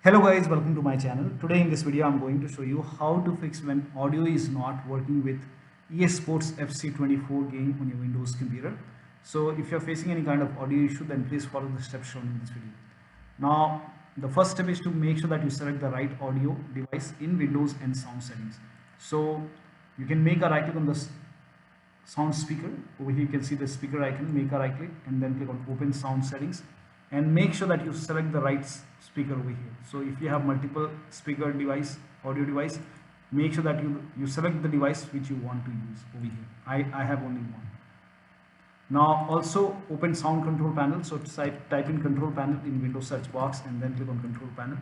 Hello guys, welcome to my channel. Today in this video I'm going to show you how to fix when audio is not working with EA Sports FC24 game on your Windows computer. So if you're facing any kind of audio issue, then please follow the steps shown in this video. Now the first step is to make sure that you select the right audio device in Windows and sound settings. So you can make a right click on the sound speaker. Over here you can see the speaker icon. Make a right click and then click on open sound settings and make sure that you select the right speaker over here. So if you have multiple speaker device, audio device, make sure that you select the device which you want to use over here. I have only one. Now also open sound control panel. So type in control panel in Windows search box and then click on control panel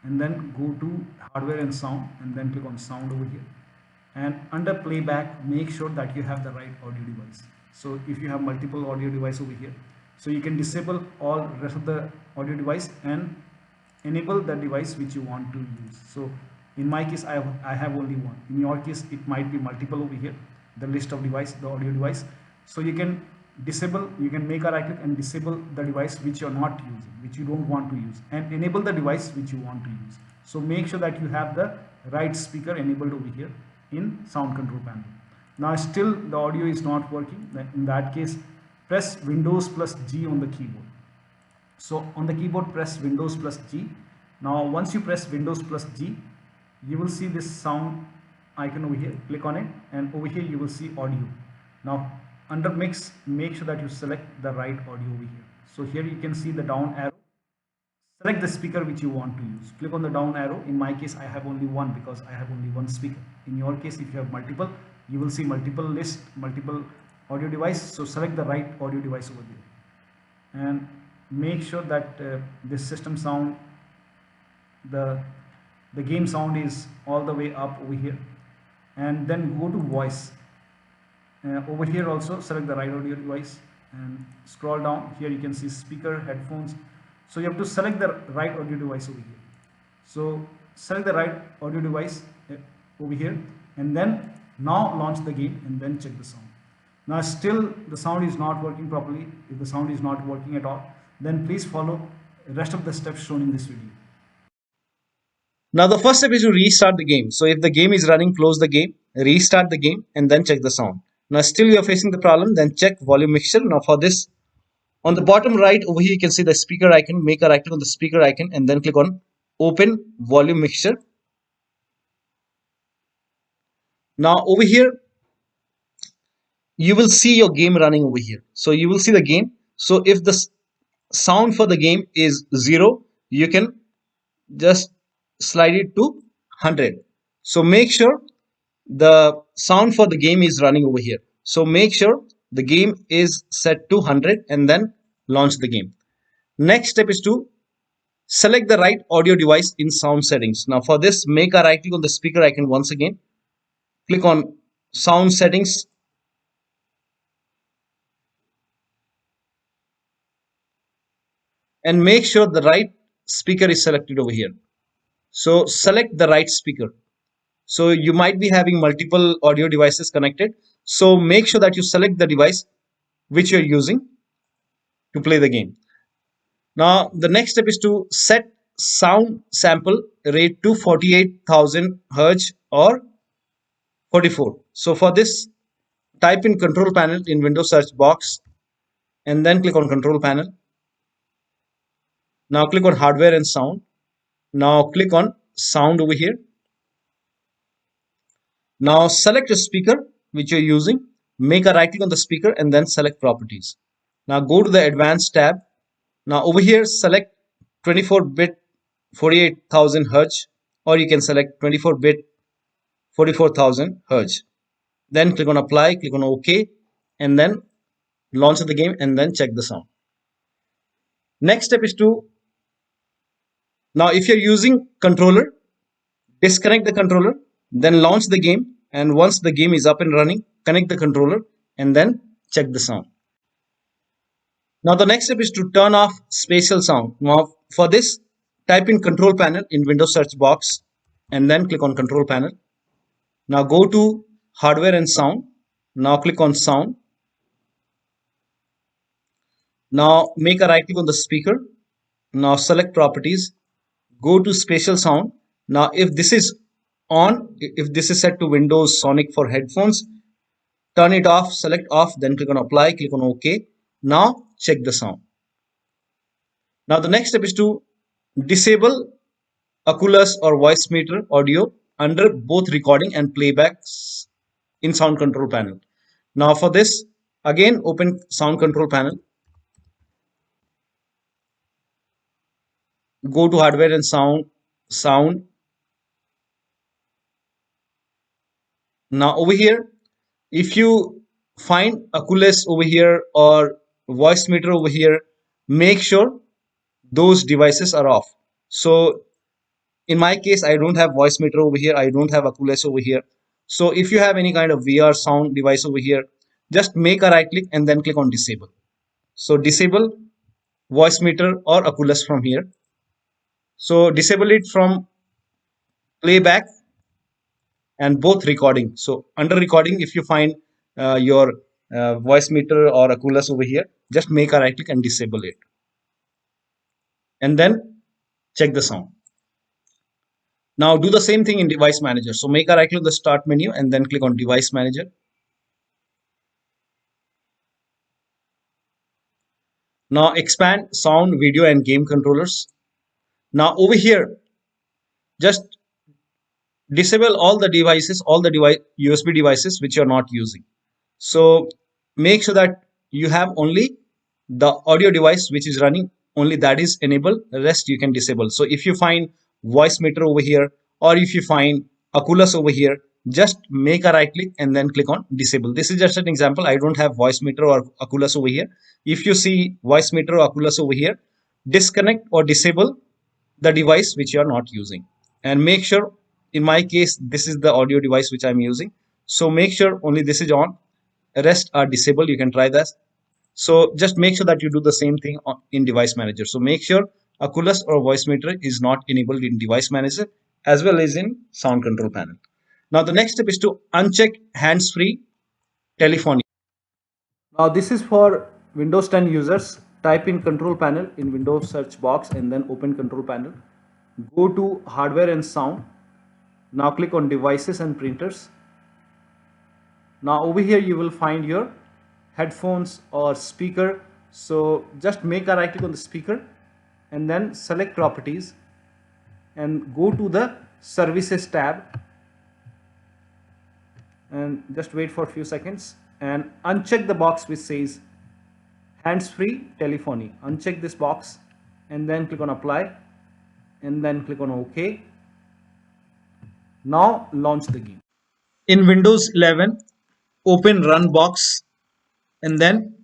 and then go to hardware and sound and then click on sound over here. And under playback, make sure that you have the right audio device. So if you have multiple audio device over here, so you can disable all rest of the audio device and enable the device which you want to use. So in my case, I have only one. In your case, it might be multiple over here, the list of device, the audio device. So you can disable, you can make a right click and disable the device which you're not using, which you don't want to use, and enable the device which you want to use. So make sure that you have the right speaker enabled over here in sound control panel. Now still the audio is not working. In that case, press Windows plus G on the keyboard. So on the keyboard, press Windows plus G. Now once you press Windows plus G, you will see this sound icon over here. Click on it and over here you will see audio. Now under mix, make sure that you select the right audio over here. So here you can see the down arrow. Select the speaker which you want to use. Click on the down arrow. In my case, I have only one because I have only one speaker. In your case, if you have multiple, you will see multiple list, multiple audio device. So select the right audio device over there and make sure that this system sound, the game sound is all the way up over here, and then go to voice. Over here also select the right audio device and scroll down. Here you can see speaker, headphones. So you have to select the right audio device over here. So select the right audio device over here and then now launch the game and then check the sound. Now still the sound is not working properly. If the sound is not working at all, then please follow the rest of the steps shown in this video. Now the first step is to restart the game. So if the game is running, close the game, restart the game and then check the sound. Now still you are facing the problem, then check volume mixture. Now for this, on the bottom right over here you can see the speaker icon. Make a right click on the speaker icon and then click on open volume mixture. Now over here you will see your game running over here. So you will see the game. So if the sound for the game is 0, you can just slide it to 100. So make sure the sound for the game is running over here. So make sure the game is set to 100 and then launch the game. Next step is to select the right audio device in sound settings. Now for this, make a right click on the speaker icon once again. Click on sound settings. And make sure the right speaker is selected over here. So select the right speaker. So you might be having multiple audio devices connected. So make sure that you select the device which you're using to play the game. Now the next step is to set sound sample rate to 48,000 Hz or 44. So for this, type in control panel in Windows search box and then click on control panel. Now click on hardware and sound. Now click on sound over here. Now select a speaker which you're using. Make a right click on the speaker and then select properties. Now go to the advanced tab. Now over here select 24-bit 48,000 Hz or you can select 24-bit 44,000 Hz. Then click on apply, click on OK and then launch the game and then check the sound. Next step is to, now if you're using controller, disconnect the controller, then launch the game, and once the game is up and running, connect the controller and then check the sound. Now the next step is to turn off spatial sound. Now for this, type in control panel in Windows search box and then click on control panel. Now go to hardware and sound. Now click on sound. Now make a right click on the speaker. Now select properties. go to spatial sound. Now if this is on, if this is set to Windows Sonic for headphones, turn it off, select off, then click on apply, click on OK. Now check the sound. Now the next step is to disable Oculus or voicemeeter audio under both recording and playbacks in sound control panel. Now for this, again open sound control panel, go to hardware and sound. Now over here, if you find Oculus over here or voicemeeter over here, make sure those devices are off. So in my case, I don't have voicemeeter over here, I don't have Oculus over here. So if you have any kind of VR sound device over here, just make a right click and then click on disable. So disable voicemeter or Oculus from here. So disable it from playback and both recording. So under recording, if you find your voicemeter or Oculus over here, just make a right click and disable it, and then check the sound. Now do the same thing in device manager. So make a right click on the start menu and then click on device manager. Now expand sound, video and game controllers. Now over here, just disable all the devices, all the USB devices which you're not using. So make sure that you have only the audio device which is running, only that is enabled, the rest you can disable. So if you find voicemeter over here or if you find Oculus over here, just make a right click and then click on disable. This is just an example. I don't have voicemeter or Oculus over here. If you see voicemeter or Oculus over here, disconnect or disable the device which you are not using, and make sure, in my case this is the audio device which I'm using, so make sure only this is on, rest are disabled. You can try that. So just make sure that you do the same thing in device manager. So make sure Oculus or voicemeter is not enabled in device manager as well as in sound control panel. Now the next step is to uncheck hands-free telephony. Now this is for Windows 10 users. Type in control panel in Windows search box and then open control panel. Go to hardware and sound. Now click on devices and printers. Now over here you will find your headphones or speaker. So just make a right click on the speaker and then select properties and go to the services tab and just wait for a few seconds and uncheck the box which says hands-free telephony. Uncheck this box and then click on apply and then click on OK. Now launch the game. In Windows 11, open run box and then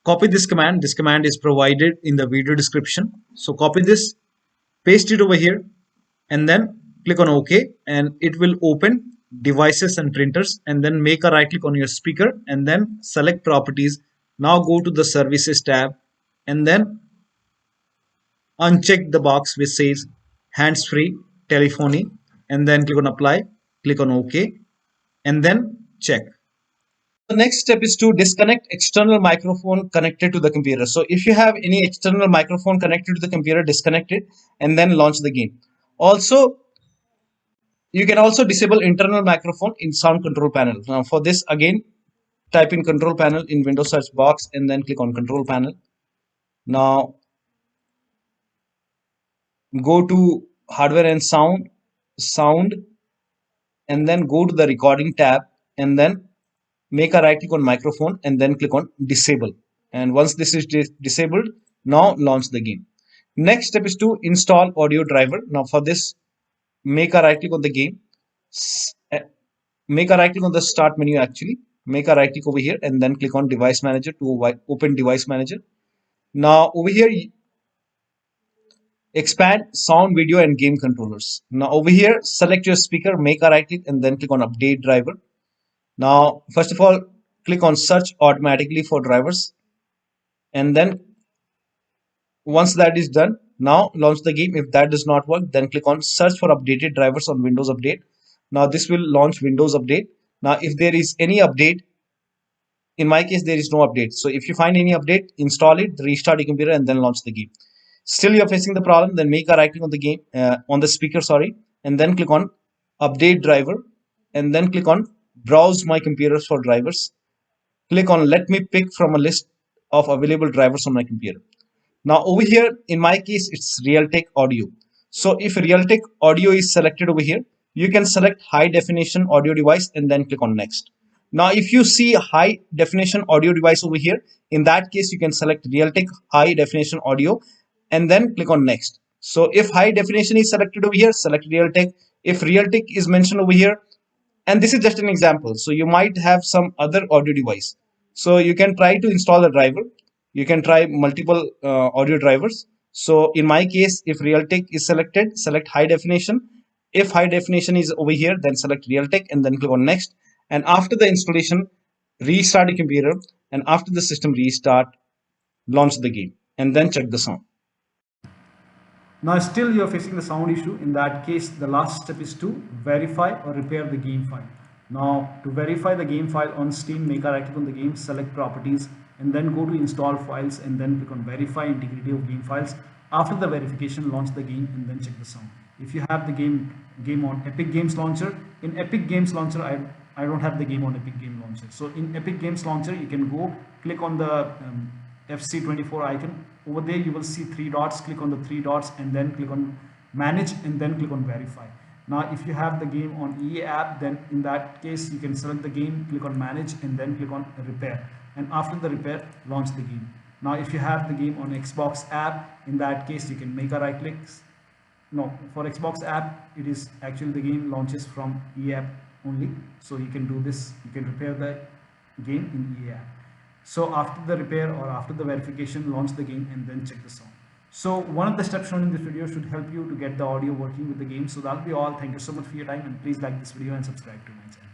copy this command. This command is provided in the video description. So copy this, paste it over here and then click on OK, and it will open devices and printers, and then make a right click on your speaker and then select properties. Now go to the services tab and then uncheck the box which says hands-free telephony and then click on apply, click on OK and then check. The next step is to disconnect external microphone connected to the computer. So if you have any external microphone connected to the computer, disconnect it and then launch the game. Also, you can also disable internal microphone in sound control panel. Now for this, again type in control panel in Windows search box and then click on control panel. Now go to hardware and sound and then go to the recording tab and then make a right click on microphone and then click on disable. And once this is disabled, now launch the game. Next step is to install audio driver. Now for this, make a right click on the game, make a right click on the start menu, actually make a right click over here and then click on device manager to open device manager. Now over here, expand sound, video and game controllers. Now over here, select your speaker, make a right click and then click on update driver. Now first of all, click on search automatically for drivers, and then once that is done, now launch the game. If that does not work, then click on search for updated drivers on Windows Update. Now this will launch Windows Update. Now if there is any update, in my case there is no update, so if you find any update, install it, restart your computer and then launch the game. Still you're facing the problem, then make a right click on the game, on the speaker, sorry, and then click on update driver, and then click on browse my computers for drivers. Click on let me pick from a list of available drivers on my computer. Now over here, in my case, it's Realtek audio. So if Realtek audio is selected over here, you can select high definition audio device and then click on next. Now if you see a high definition audio device over here, in that case you can select Realtek high definition audio and then click on next. So if high definition is selected over here, select Realtek. If Realtek is mentioned over here, and this is just an example, so you might have some other audio device, so you can try to install the driver. You can try multiple audio drivers. So in my case, if Realtek is selected, select high definition. If high definition is over here, then select Realtek and then click on next. And after the installation, restart the computer, and after the system restart, launch the game and then check the sound. Now still you're facing the sound issue. In that case, the last step is to verify or repair the game file. Now to verify the game file on Steam, make a right click on the game, select properties, and then go to install files and then click on verify integrity of game files. After the verification, launch the game and then check the sound. If you have the game on Epic Games Launcher, in Epic Games Launcher, I don't have the game on Epic Game Launcher. So in Epic Games Launcher, you can go click on the FC24 icon. Over there you will see three dots. Click on the three dots and then click on manage and then click on verify. Now if you have the game on EA app, then in that case you can select the game, click on manage and then click on repair, and after the repair, launch the game. Now if you have the game on Xbox app, in that case you can make a right click. No, for Xbox app it is actually the game launches from EA app only, so you can do this, you can repair the game in EA app. So after the repair or after the verification, launch the game and then check the sound. So one of the steps shown in this video should help you to get the audio working with the game. So that'll be all. Thank you so much for your time, and please like this video and subscribe to my channel.